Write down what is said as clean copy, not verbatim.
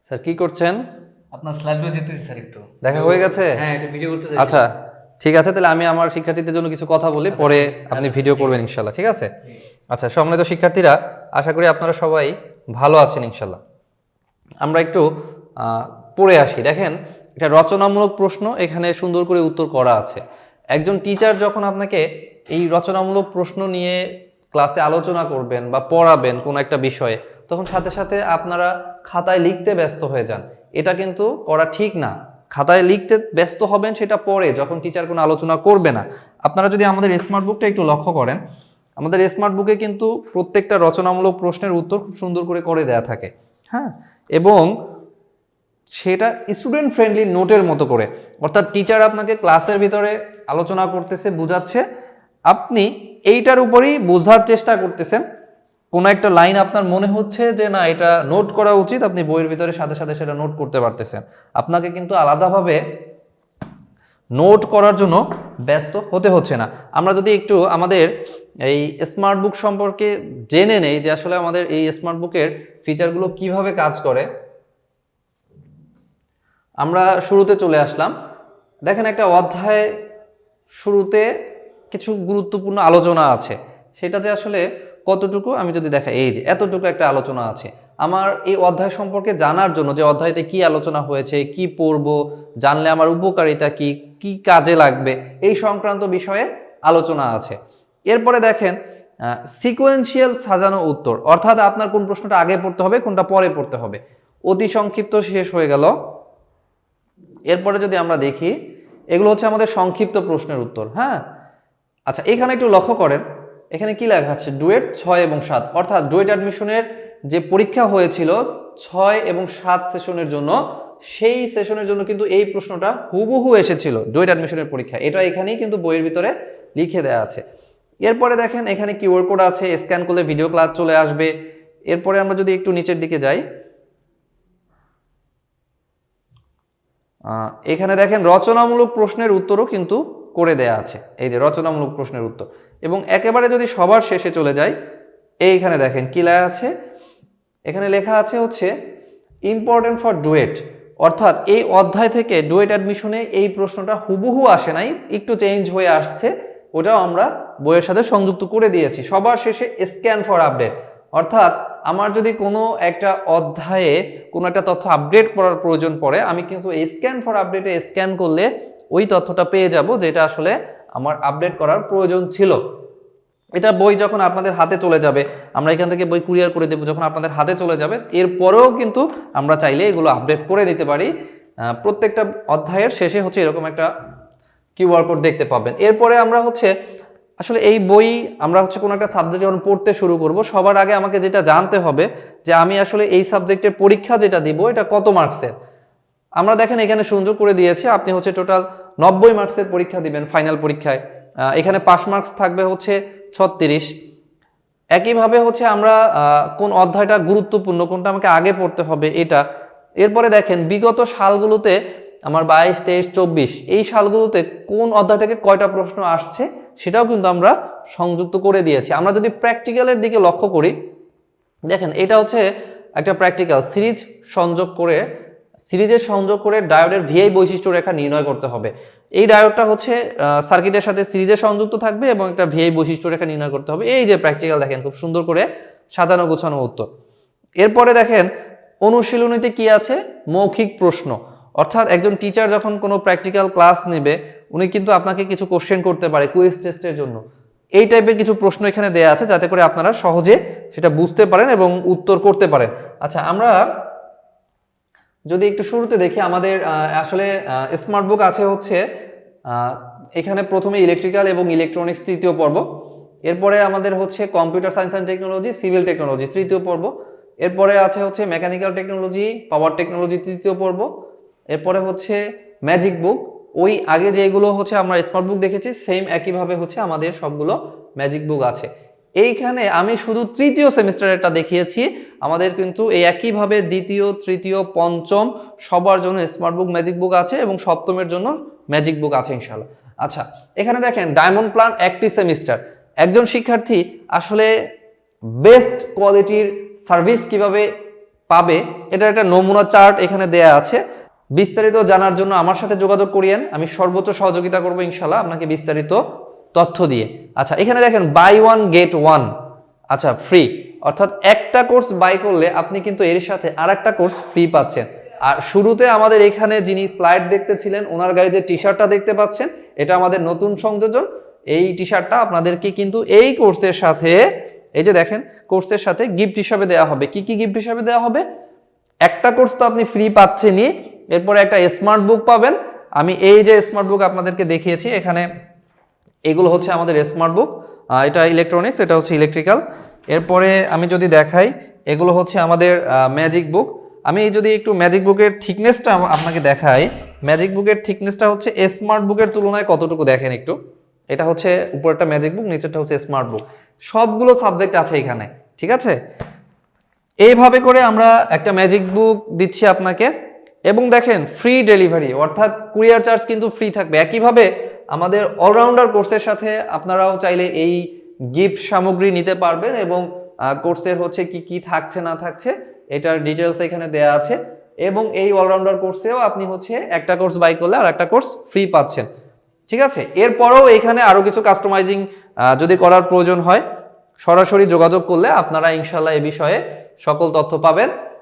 Sir কি করছেন? আপনার স্লাইডগুলো দিতেছি স্যার একটু। দেখা হয়ে গেছে? হ্যাঁ, এটা ভিডিও করতে চাইছি। আচ্ছা ঠিক আছে, তাহলে আমি আমার শিক্ষার্থীদের জন্য কিছু কথা বলি, পরে আপনি ভিডিও করবেন ইনশাল্লাহ। ঠিক আছে? আচ্ছা, সম্মানিত শিক্ষার্থীরা, আশা করি আপনারা সবাই ভালো আছেন ইনশাল্লাহ। আমরা একটু পড়ে আসি। দেখেন, এটা রচনামূলক প্রশ্ন, এখানে সুন্দর করে উত্তর করা আছে। একজন টিচার যখন আপনাকে এই রচনামূলক প্রশ্ন নিয়ে ক্লাসে আলোচনা করবেন বা পড়াবেন কোনো একটা বিষয়ে, তখন সাথে সাথে আপনারা খাতায় লিখতে ব্যস্ত হয়ে যান। এটা কিন্তু করা ঠিক না। খাতায় লিখতে ব্যস্ত হবেন সেটা পরে, যখন টিচার কোনো আলোচনা করবে না। আপনারা যদি আমাদের স্মার্ট বুকটা একটু লক্ষ্য করেন, আমাদের স্মার্ট বুকে কিন্তু প্রত্যেকটা রচনামূলক প্রশ্নের উত্তর খুব সুন্দর করে দেয়া থাকে। হ্যাঁ, এবং সেটা স্টুডেন্ট ফ্রেন্ডলি নোটের মতো করে, অর্থাৎ টিচার আপনাকে ক্লাসের ভিতরে আলোচনা করতেছে, বুঝাচ্ছে, আপনি এইটার উপরেই বোঝার চেষ্টা করতেছেন। কোনো একটা লাইন আপনার মনে হচ্ছে যে না, এটা নোট করা উচিত, আপনি বইয়ের ভিতরে সাথে সাথে সেটা নোট করতে পারতেছেন। আপনাকে কিন্তু আলাদাভাবে নোট করার জন্য ব্যস্ত হতে হচ্ছে না। আমরা যদি একটু আমাদের এই স্মার্ট বুক সম্পর্কে জেনে নেই যে আসলে আমাদের এই স্মার্ট বুকের ফিচারগুলো কিভাবে কাজ করে। আমরা শুরুতে চলে আসলাম। দেখেন, একটা অধ্যায় শুরুতে কিছু গুরুত্বপূর্ণ আলোচনা আছে। সেটা যে আসলে কতটুকু, আমি যদি দেখাই, এই যে এতটুকু একটা আলোচনা আছে। আমার এই অধ্যায় সম্পর্কে জানার জন্য, যে অধ্যায়তে কি আলোচনা হয়েছে, কি পড়ব, জানলে আমার উপকারিতা কি, কি কাজে লাগবে, এই সংক্রান্ত বিষয়ে আলোচনা আছে। এরপরে দেখেন, সিকোয়েন্সিয়াল সাজানো উত্তর, অর্থাৎ আপনার কোন প্রশ্নটা আগে পড়তে হবে, কোনটা পরে পড়তে হবে। অতি সংক্ষিপ্ত শেষ হয়ে গেল। এরপরে যদি আমরা দেখি, এগুলো হচ্ছে আমাদের সংক্ষিপ্ত প্রশ্নের উত্তর। হ্যাঁ, আচ্ছা, এখানে একটু লক্ষ্য করেন, এখানে কি লেখা আছে, ডুয়েট 6 এবং 7, অর্থাৎ ডুয়েট অ্যাডমিশনের যে পরীক্ষা হয়েছিল 6 এবং 7 সেশনের জন্য, সেই সেশনের জন্য কিন্তু এই প্রশ্নটা হুবহু এসেছিল ডুয়েট অ্যাডমিশনের পরীক্ষা। এটা এখানেই কিন্তু বইয়ের ভিতরে লিখে দেওয়া আছে। এরপরে দেখেন, এখানে কিউআর কোড আছে, স্ক্যান করলে ভিডিও ক্লাস চলে আসবে। এরপরে আমরা যদি একটু নিচের দিকে যাই, এখানে দেখেন রচনামূলক প্রশ্নের উত্তরও কিন্তু করে দেয়া আছে। এই যে রচনামূলক প্রশ্নের উত্তর। এবং একেবারে যদি সবার শেষে চলে যাই, এইখানে দেখেন কি লেখা আছে, এখানে লেখা আছে হচ্ছে ইম্পর্টেন্ট ফর ডুয়েট, অর্থাৎ এই অধ্যায় থেকে ডুয়েট অ্যাডমিশনে এই প্রশ্নটা হুবহু আসে নাই, একটু চেঞ্জ হয়ে আসছে, ওটাও আমরা বইয়ের সাথে সংযুক্ত করে দিয়েছি। সবার শেষে স্ক্যান ফর আপডেট, অর্থাৎ আমার যদি কোনো একটা অধ্যায়ে কোনো একটা তথ্য আপডেট করার প্রয়োজন পড়ে, আমি কিন্তু এই স্ক্যান ফর আপডেটে স্ক্যান করলে ওই তথ্যটা পেয়ে যাব যেটা আসলে আমার আপডেট করার প্রয়োজন ছিল। এটা বই যখন আপনাদের হাতে চলে যাবে, আমরা এখান থেকে বই কুরিয়ার করে দেবো, যখন আপনাদের হাতে চলে যাবে এরপরেও কিন্তু আমরা চাইলে এগুলো আপডেট করে দিতে পারি। প্রত্যেকটা অধ্যায়ের শেষে হচ্ছে এরকম একটা কিউআর কোড দেখতে পাবেন। এরপরে আমরা হচ্ছে আসলে এই বই আমরা হচ্ছে কোনো একটা সাবজেক্ট যখন পড়তে শুরু করব, সবার আগে আমাকে যেটা জানতে হবে যে আমি আসলে এই সাবজেক্টের পরীক্ষা যেটা দিব এটা কত মার্কসের। আমরা দেখেন এখানে সুযোগ করে দিয়েছে, আপনি হচ্ছে টোটাল 90 মার্কসের পরীক্ষা দিবেন ফাইনাল পরীক্ষায়। এখানে পাস মার্কস থাকবে হচ্ছে 36। একইভাবে হচ্ছে আমরা কোন অধ্যায়টা গুরুত্বপূর্ণ, কোনটা আমাকে আগে পড়তে হবে এটা। এরপরে দেখেন বিগত সালগুলোতে আমার 22, 23, 24 এই সালগুলোতে কোন অধ্যায় থেকে কয়টা প্রশ্ন আসছে সেটাও কিন্তু আমরা সংযুক্ত করে দিয়েছি। আমরা যদি প্র্যাকটিক্যালের দিকে লক্ষ্য করি, দেখেন এটা হচ্ছে একটা প্র্যাকটিক্যাল সিরিজ সংযোগ করে, সিরিজের সংযোগ করে ডায়োডের ভিআই বৈশিষ্ট্য রেখা নির্ণয় করতে হবে। এই ডায়োডটা হচ্ছে সার্কিটের সাথে সিরিজে সংযুক্ত থাকবে এবং একটা ভিআই বৈশিষ্ট্য রেখা নির্ণয় করতে হবে। এই যে প্র্যাকটিক্যাল দেখেন খুব সুন্দর করে সাজানো গোছানো উত্তর। এরপরে দেখেন অনুশীলনীতে কি আছে, মৌখিক প্রশ্ন, অর্থাৎ একজন টিচার যখন কোনো প্র্যাকটিক্যাল ক্লাস নেবে উনি কিন্তু আপনাকে কিছু কোশ্চেন করতে পারে কুইজ টেস্টের জন্য। এই টাইপের কিছু প্রশ্ন এখানে দেয়া আছে যাতে করে আপনারা সহজে সেটা বুঝতে পারেন এবং উত্তর করতে পারেন। আচ্ছা, আমরা যদি একটু শুরুতে দেখি, আমাদের আসলে স্মার্ট বুক আছে হচ্ছে এখানে প্রথমে ইলেকট্রিক্যাল এবং ইলেকট্রনিক্স তৃতীয় পর্ব, এরপরে আমাদের হচ্ছে computer science and technology, civil technology তৃতীয় পর্ব, এরপরে আছে হচ্ছে মেকানিক্যাল টেকনোলজি, পাওয়ার টেকনোলজি তৃতীয় পর্ব, এরপরে হচ্ছে ম্যাজিক বুক। ওই আগে যেগুলো হচ্ছে আমরা স্মার্ট বুক দেখেছি সেম একইভাবে হচ্ছে আমাদের সবগুলো ম্যাজিক বুক আছে। এইখানে আমি শুধু তৃতীয় সেমিস্টারেরটা দেখিয়েছি, আমাদের কিন্তু এই একইভাবে দ্বিতীয়, তৃতীয়, পঞ্চম সবার জন্য স্মার্ট বুক ম্যাজিক বুক আছে এবং সপ্তমের জন্য ম্যাজিক বুক আছে ইনশাআল্লাহ। আচ্ছা, এখানে দেখেন ডায়মন্ড প্ল্যান একটি সেমিস্টার, একজন শিক্ষার্থী আসলে বেস্ট কোয়ালিটির সার্ভিস কিভাবে পাবে, এটার একটা নমুনা চার্ট এখানে দেয়া আছে। বিস্তারিত জানার জন্য আমার সাথে যোগাযোগ করিয়েন, আমি সর্বোচ্চ সহযোগিতা করবো ইনশাল্লাহ আপনাকে বিস্তারিত তথ্য দিয়ে। আচ্ছা, এখানে দেখেন বাই ওয়ান গেট ওয়ান, আচ্ছা ফ্রি, অর্থাৎ একটা কোর্স বাই করলে আপনি কিন্তু এর সাথে আর একটা কোর্স ফ্রি পাচ্ছেন। আর শুরুতে আমাদের এখানে যিনি স্লাইড দেখতেছিলেন ওনার গায়ে যে টি শার্টটা দেখতে পাচ্ছেন, এটা আমাদের নতুন সংযোজন। এই টি শার্টটা আপনাদেরকে কিন্তু এই কোর্সের সাথে, এই যে দেখেন কোর্সের সাথে গিফট হিসাবে দেওয়া হবে। কি কি গিফট হিসাবে দেওয়া হবে? একটা কোর্স তো আপনি ফ্রি পাচ্ছেনই, এরপরে একটা স্মার্ট বুক পাবেন। আমি এই যে স্মার্ট বুক আপনাদেরকে দেখিয়েছি, এখানে এগুলো হচ্ছে আমাদের স্মার্ট বুক, এটা ইলেকট্রনিক্স, এটা হচ্ছে ইলেকট্রিক্যাল। এরপরে আমি যদি দেখাই, এগুলো হচ্ছে আমাদের ম্যাজিক বুক। আমি যদি একটু ম্যাজিক বুকের থিকনেসটা আপনাকে দেখাই, ম্যাজিক বুকের থিকনেসটা হচ্ছে স্মার্ট বুকের তুলনায় কতটুকু দেখেন একটু। এটা হচ্ছে উপরেরটা ম্যাজিক বুক, নিচেরটা হচ্ছে স্মার্ট বুক। সবগুলো সাবজেক্ট আছে এখানে, ঠিক আছে। এইভাবে করে আমরা একটা ম্যাজিক বুক দিচ্ছি আপনাকে, এবং দেখেন ফ্রি ডেলিভারি, অর্থাৎ কুরিয়ার চার্জ কিন্তু ফ্রি থাকবে। একইভাবে আমাদের অলরাউন্ডার কোর্সের সাথে আপনারাও চাইলে এই গিফট সামগ্রী নিতে পারবেন, এবং কোর্সের হচ্ছে কি কি থাকছে না থাকছে এটার ডিটেলস এখানে দেয়া আছে। এবং এই অলরাউন্ডার কোর্সেও আপনি হচ্ছে একটা কোর্স বাই করলে আর একটা কোর্স ফ্রি পাচ্ছেন, ঠিক আছে। এরপরেও এখানে আরো কিছু কাস্টমাইজিং যদি করার প্রয়োজন হয়, সরাসরি যোগাযোগ করলে আপনারা ইনশাল্লাহ এ বিষয়ে সকল তথ্য পাবেন।